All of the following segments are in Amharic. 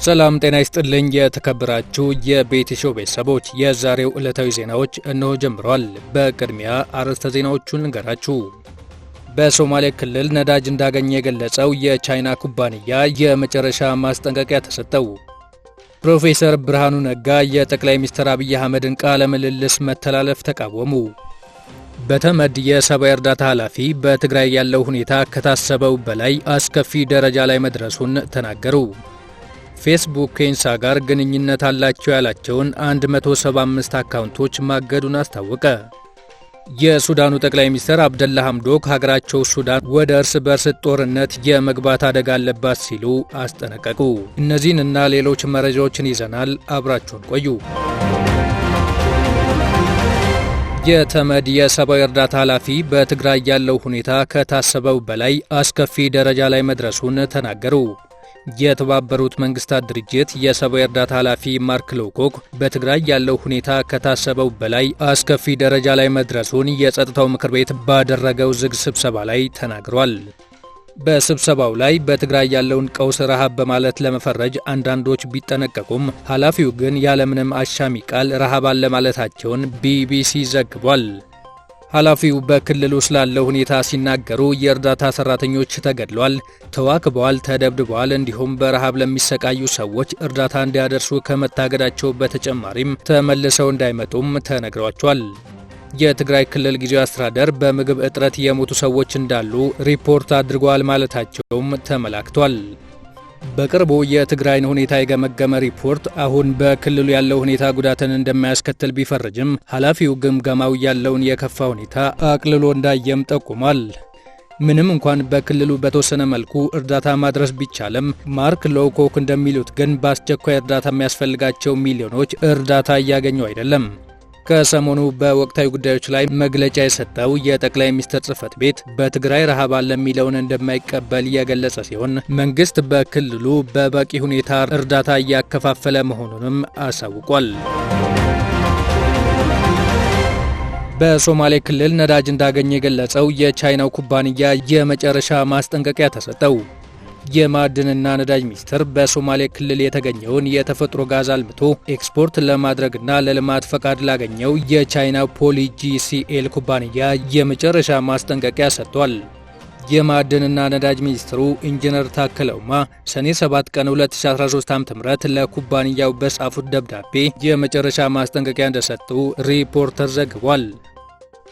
ሰላም ጤና ይስጥልኝ የተከበራችሁ የቤቲሾ ቤተሰቦች የዛሬው ዕለታዊ ዜናዎች እነሆ ጀምረዋል። በቅድሚያ አርዕስተ ዜናዎቹን እንገራችሁ። በሶማሌ ክልል ነዳጅ እንዳገኘ የገለጸው የቻይና ኩባንያ የመጨረሻ ማስጠንቀቂያ ተሰጠው። ፕሮፌሰር ብርሃኑ ነጋ የጠቅላይ ሚኒስትር አብይ አህመድን ቃለ ምልልስ መተላለፍ ተቃወሙ። በተመድ የሰብአዊ እርዳታ ኃላፊ በትግራይ ያለው ሁኔታ ከታሰበው በላይ አስከፊ ደረጃ ላይ መድረሱን ተናገሩ። ፌስቡክ ከኢንሳ ጋር ግንኙነት አላቸው ያላቸውን 175 አካውንቶች ማገዱን አስታወቀ። የሱዳኑ ጠቅላይ ሚኒስትር አብደላ ሐምዶክ ሀገራቸው ሱዳን ወደ እርስ በርስ ጦርነት የመግባት አደጋ አለባት ሲሉ አስጠነቀቁ። እነዚህንና ሌሎች መረጃዎችን ይዘናል። አብራችሁን ቆዩ። የተመድ የሰብአዊ እርዳታ ኃላፊ በትግራይ ያለው ሁኔታ ከታሰበው በላይ አስከፊ ደረጃ ላይ መድረሱን ተናገሩ። የተባበሩት መንግስታት ድርጅት የሰብአዊ እርዳታ ኃላፊ ማርክ ሎውኮክ በትግራይ ያለው ሁኔታ ከታሰበው በላይ አስከፊ ደረጃ ላይ መድረሱን የጸጥታው ምክር ቤት ባደረገው ዝግ ስብሰባ ላይ ተናግሯል። በስብሰባው ላይ በትግራይ ያለውን ቀውስ ረሃብ በማለት ለመፈረጅ አንዳንዶች ቢጠነቀቁም ኃላፊው ግን ያለምንም አሻሚ ቃል ረሃብ አለ ማለታቸውን ቢቢሲ ዘግቧል። ኃላፊው በክልሉ ስላለው ሁኔታ ሲናገሩ የእርዳታ ሰራተኞች ተገድሏል፣ ተዋክበዋል፣ ተደብድበዋል እንዲሁም በረሃብ ለሚሰቃዩ ሰዎች እርዳታ እንዲያደርሱ ከመታገዳቸው በተጨማሪም ተመልሰው እንዳይመጡም ተነግሯቸዋል። የትግራይ ክልል ጊዜያዊ አስተዳደር በምግብ እጥረት የሞቱ ሰዎች እንዳሉ ሪፖርት አድርጓል ማለታቸውም ተመላክቷል። በቅርቡ የትግራይን ሁኔታ የገመገመ ሪፖርት አሁን በክልሉ ያለው ሁኔታ ጉዳትን እንደማያስከትል ቢፈርጅም ኃላፊው ግምገማው ያለውን የከፋ ሁኔታ አቅልሎ እንዳየም ጠቁሟል። ምንም እንኳን በክልሉ በተወሰነ መልኩ እርዳታ ማድረስ ቢቻልም ማርክ ሎውኮክ እንደሚሉት ግን በአስቸኳይ እርዳታ የሚያስፈልጋቸው ሚሊዮኖች እርዳታ እያገኙ አይደለም። ከሰሞኑ በወቅታዊ ጉዳዮች ላይ መግለጫ የሰጠው የጠቅላይ ሚኒስትር ጽሕፈት ቤት በትግራይ ረሃብ አለ የሚለውን እንደማይቀበል የገለጸ ሲሆን መንግስት በክልሉ በበቂ ሁኔታ እርዳታ እያከፋፈለ መሆኑንም አሳውቋል። በሶማሌ ክልል ነዳጅ እንዳገኘ የገለጸው የቻይናው ኩባንያ የመጨረሻ ማስጠንቀቂያ ተሰጠው። የማዕድንና ነዳጅ ሚኒስቴር በሶማሌ ክልል የተገኘውን የተፈጥሮ ጋዝ አልምቶ ኤክስፖርት ለማድረግና ለልማት ፈቃድ ላገኘው የቻይና ፖሊ ጂሲኤል ኩባንያ የመጨረሻ ማስጠንቀቂያ ሰጥቷል። የማዕድንና ነዳጅ ሚኒስትሩ ኢንጂነር ታከለ ኡማ ሰኔ 7 ቀን 2013 ዓ.ም ለኩባንያው በጻፉት ደብዳቤ የመጨረሻ ማስጠንቀቂያ እንደሰጡ ሪፖርተር ዘግቧል።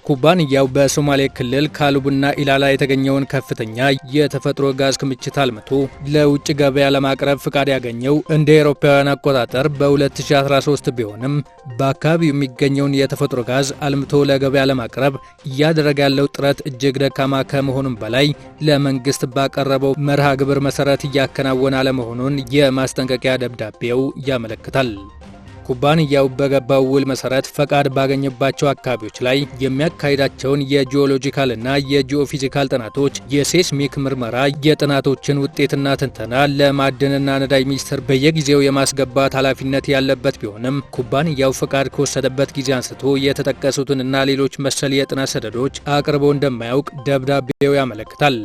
ኩባንያው በሶማሌ ክልል ካሉብና ኢላላ የተገኘውን ከፍተኛ የተፈጥሮ ጋዝ ክምችት አልምቶ ለውጭ ገበያ ለማቅረብ ፍቃድ ያገኘው እንደ አውሮፓውያን አቆጣጠር በ2013 ቢሆንም በአካባቢው የሚገኘውን የተፈጥሮ ጋዝ አልምቶ ለገበያ ለማቅረብ እያደረገ ያለው ጥረት እጅግ ደካማ ከመሆኑም በላይ ለመንግስት ባቀረበው መርሃ ግብር መሰረት እያከናወነ አለመሆኑን የማስጠንቀቂያ ደብዳቤው ያመለክታል። ኩባንያው በገባው ውል መሰረት ፈቃድ ባገኘባቸው አካባቢዎች ላይ የሚያካሂዳቸውን የጂኦሎጂካልና የጂኦፊዚካል ጥናቶች፣ የሴስሚክ ምርመራ የጥናቶችን ውጤትና ትንተና ለማዕድንና ነዳጅ ሚኒስቴር በየጊዜው የማስገባት ኃላፊነት ያለበት ቢሆንም ኩባንያው ፈቃድ ከወሰደበት ጊዜ አንስቶ የተጠቀሱትንና ሌሎች መሰል የጥናት ሰነዶች አቅርቦ እንደማያውቅ ደብዳቤው ያመለክታል።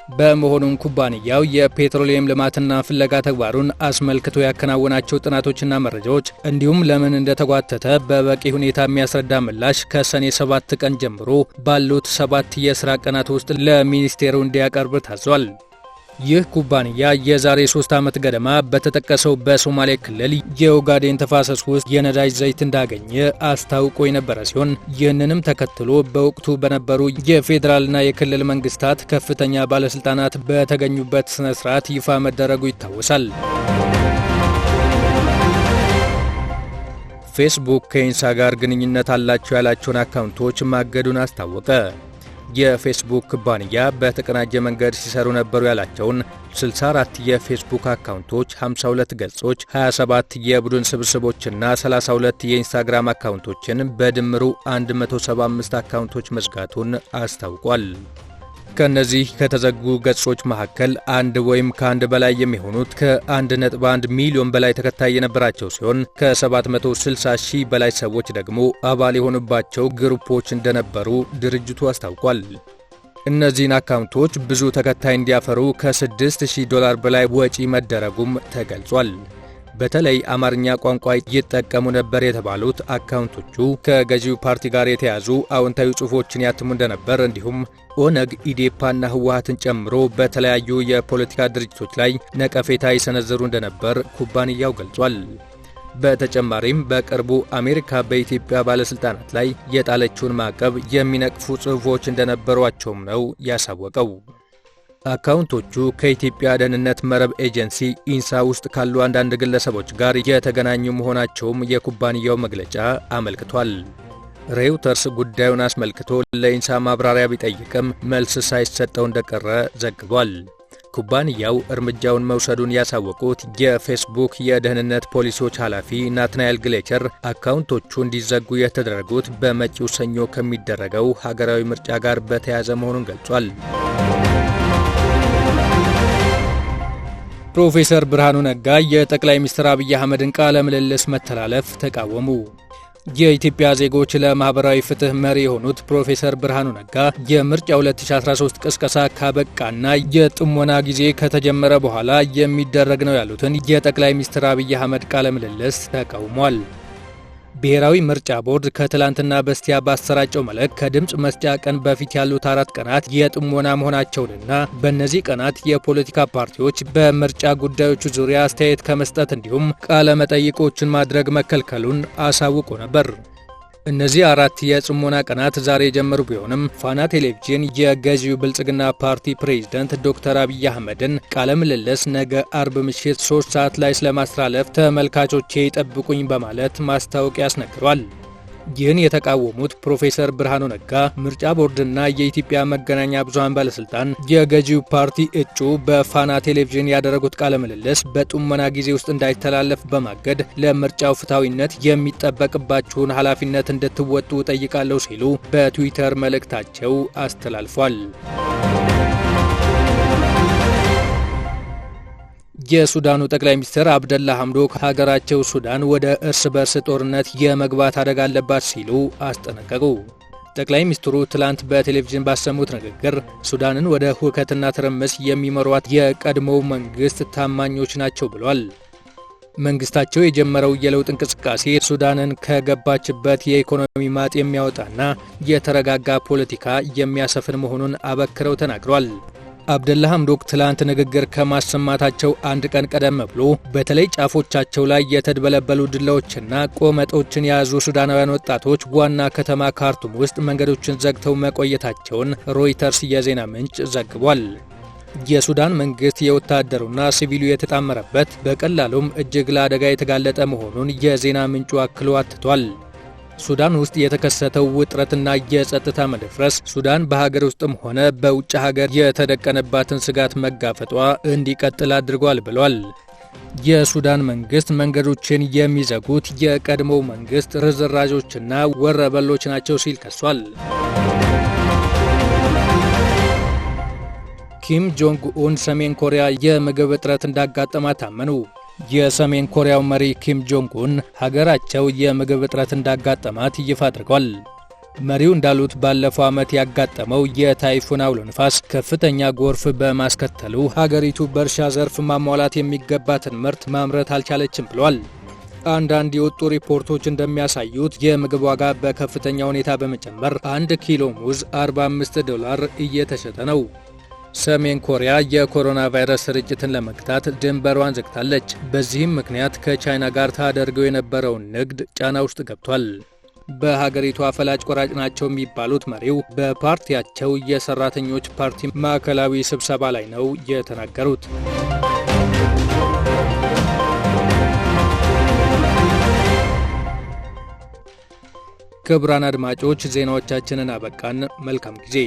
በመሆኑም ኩባንያው የፔትሮሊየም ልማትና ፍለጋ ተግባሩን አስመልክቶ ያከናወናቸው ጥናቶችና መረጃዎች እንዲሁም ለምን እንደተጓተተ በበቂ ሁኔታ የሚያስረዳ ምላሽ ከሰኔ 7 ቀን ጀምሮ ባሉት 7 የሥራ ቀናት ውስጥ ለሚኒስቴሩ እንዲያቀርብ ታዟል። ይህ ኩባንያ የዛሬ 3 ዓመት ገደማ በተጠቀሰው በሶማሌ ክልል የኦጋዴን ተፋሰስ ውስጥ የነዳጅ ዘይት እንዳገኘ አስታውቆ የነበረ ሲሆን ይህንንም ተከትሎ በወቅቱ በነበሩ የፌዴራልና የክልል መንግስታት ከፍተኛ ባለስልጣናት በተገኙበት ስነ ስርዓት ይፋ መደረጉ ይታወሳል። ፌስቡክ ከኢንሳ ጋር ግንኙነት አላቸው ያላቸውን አካውንቶች ማገዱን አስታወቀ። የፌስቡክ ኩባንያ በተቀናጀ መንገድ ሲሰሩ ነበሩ ያላቸውን 64 የፌስቡክ አካውንቶች፣ 52 ገጾች፣ 27 የቡድን ስብስቦችና 32 የኢንስታግራም አካውንቶችን በድምሩ 175 አካውንቶች መዝጋቱን አስታውቋል። ከነዚህ ከተዘጉ ገጾች መካከል አንድ ወይም ከአንድ በላይ የሚሆኑት ከ1.1 ሚሊዮን በላይ ተከታይ የነበራቸው ሲሆን ከ760 ሺህ በላይ ሰዎች ደግሞ አባል የሆኑባቸው ግሩፖች እንደነበሩ ድርጅቱ አስታውቋል። እነዚህን አካውንቶች ብዙ ተከታይ እንዲያፈሩ ከ$6000 በላይ ወጪ መደረጉም ተገልጿል። በተለይ አማርኛ ቋንቋ ይጠቀሙ ነበር የተባሉት አካውንቶቹ ከገዢው ፓርቲ ጋር የተያዙ አዎንታዊ ጽሑፎችን ያትሙ እንደነበር እንዲሁም ኦነግ፣ ኢዴፓና ህወሓትን ጨምሮ በተለያዩ የፖለቲካ ድርጅቶች ላይ ነቀፌታ ይሰነዘሩ እንደነበር ኩባንያው ገልጿል። በተጨማሪም በቅርቡ አሜሪካ በኢትዮጵያ ባለስልጣናት ላይ የጣለችውን ማዕቀብ የሚነቅፉ ጽሑፎች እንደነበሯቸውም ነው ያሳወቀው። አካውንቶቹ ከኢትዮጵያ ደህንነት መረብ ኤጀንሲ ኢንሳ ውስጥ ካሉ አንዳንድ ግለሰቦች ጋር የተገናኙ መሆናቸውም የኩባንያው መግለጫ አመልክቷል። ሬውተርስ ጉዳዩን አስመልክቶ ለኢንሳ ማብራሪያ ቢጠይቅም መልስ ሳይሰጠው እንደቀረ ዘግቧል። ኩባንያው እርምጃውን መውሰዱን ያሳወቁት የፌስቡክ የደህንነት ፖሊሲዎች ኃላፊ ናትናኤል ግሌቸር አካውንቶቹ እንዲዘጉ የተደረጉት በመጪው ሰኞ ከሚደረገው ሀገራዊ ምርጫ ጋር በተያያዘ መሆኑን ገልጿል። ፕሮፌሰር ብርሃኑ ነጋ የጠቅላይ ሚኒስትር አብይ አህመድን ቃለ ምልልስ መተላለፍ ተቃወሙ። የኢትዮጵያ ዜጎች ለማህበራዊ ፍትህ መሪ የሆኑት ፕሮፌሰር ብርሃኑ ነጋ የምርጫ 2013 ቅስቀሳ ካበቃና የጥሞና ጊዜ ከተጀመረ በኋላ የሚደረግ ነው ያሉትን የጠቅላይ ሚኒስትር አብይ አህመድ ቃለ ምልልስ ተቃውሟል። ብሔራዊ ምርጫ ቦርድ ከትላንትና በስቲያ ባሰራጨው መልእክት ከድምፅ መስጫ ቀን በፊት ያሉት 4 ቀናት የጥሞና መሆናቸውንና በእነዚህ ቀናት የፖለቲካ ፓርቲዎች በምርጫ ጉዳዮች ዙሪያ አስተያየት ከመስጠት እንዲሁም ቃለ መጠይቆችን ማድረግ መከልከሉን አሳውቆ ነበር። እነዚህ 4 የጥሞና ቀናት ዛሬ የጀመሩ ቢሆንም ፋና ቴሌቪዥን የገዢው ብልጽግና ፓርቲ ፕሬዝዳንት ዶክተር አብይ አህመድን ቃለ ምልልስ ነገ አርብ ምሽት 3 ሰዓት ላይ ስለማስተላለፍ ተመልካቾቼ ይጠብቁኝ በማለት ማስታወቂያ አስነግሯል። ይህን የተቃወሙት ፕሮፌሰር ብርሃኑ ነጋ ምርጫ ቦርድና የኢትዮጵያ መገናኛ ብዙሃን ባለስልጣን የገዢው ፓርቲ እጩ በፋና ቴሌቪዥን ያደረጉት ቃለ ምልልስ በጥሞና ጊዜ ውስጥ እንዳይተላለፍ በማገድ ለምርጫው ፍትሐዊነት የሚጠበቅባችሁን ኃላፊነት እንድትወጡ ጠይቃለሁ ሲሉ በትዊተር መልእክታቸው አስተላልፏል። የሱዳኑ ጠቅላይ ሚኒስትር አብደላ ሐምዶክ ሀገራቸው ሱዳን ወደ እርስ በርስ ጦርነት የመግባት አደጋ አለባት ሲሉ አስጠነቀቁ። ጠቅላይ ሚኒስትሩ ትላንት በቴሌቪዥን ባሰሙት ንግግር ሱዳንን ወደ ሁከትና ትርምስ የሚመሯት የቀድሞው መንግስት ታማኞች ናቸው ብሏል። መንግስታቸው የጀመረው የለውጥ እንቅስቃሴ ሱዳንን ከገባችበት የኢኮኖሚ ማጥ የሚያወጣና የተረጋጋ ፖለቲካ የሚያሰፍን መሆኑን አበክረው ተናግሯል። አብደላ ሐምዶክ ትላንት ንግግር ከማሰማታቸው አንድ ቀን ቀደም ብሎ በተለይ ጫፎቻቸው ላይ የተድበለበሉ ድላዎችና ቆመጦችን የያዙ ሱዳናውያን ወጣቶች ዋና ከተማ ካርቱም ውስጥ መንገዶችን ዘግተው መቆየታቸውን ሮይተርስ የዜና ምንጭ ዘግቧል። የሱዳን መንግስት የወታደሩና ሲቪሉ የተጣመረበት በቀላሉም እጅግ ለአደጋ የተጋለጠ መሆኑን የዜና ምንጩ አክሎ አትቷል። ሱዳን ውስጥ የተከሰተው ውጥረትና የጸጥታ መደፍረስ ሱዳን በሀገር ውስጥም ሆነ በውጭ ሀገር የተደቀነባትን ስጋት መጋፈጧ እንዲቀጥል አድርጓል ብሏል። የሱዳን መንግስት መንገዶችን የሚዘጉት የቀድሞው መንግስት ርዝራዦችና ወረበሎች ናቸው ሲል ከሷል። ኪም ጆንግ ኡን ሰሜን ኮሪያ የምግብ እጥረት እንዳጋጠማት ታመኑ። የሰሜን ኮሪያው መሪ ኪም ጆንግ ኡን ሀገራቸው የምግብ እጥረት እንዳጋጠማት ይፋ አድርጓል። መሪው እንዳሉት ባለፈው ዓመት ያጋጠመው የታይፉን አውሎ ንፋስ ከፍተኛ ጎርፍ በማስከተሉ ሀገሪቱ በእርሻ ዘርፍ ማሟላት የሚገባትን ምርት ማምረት አልቻለችም ብሏል። አንዳንድ የወጡ ሪፖርቶች እንደሚያሳዩት የምግብ ዋጋ በከፍተኛ ሁኔታ በመጨመር 1 ኪሎ ሙዝ $45 እየተሸጠ ነው። ሰሜን ኮሪያ የኮሮና ቫይረስ ስርጭትን ለመግታት ድንበሯን ዘግታለች። በዚህም ምክንያት ከቻይና ጋር ታደርገው የነበረውን ንግድ ጫና ውስጥ ገብቷል። በሀገሪቱ አፈላጭ ቆራጭ ናቸው የሚባሉት መሪው በፓርቲያቸው የሰራተኞች ፓርቲ ማዕከላዊ ስብሰባ ላይ ነው የተናገሩት። ክቡራን አድማጮች ዜናዎቻችንን አበቃን። መልካም ጊዜ።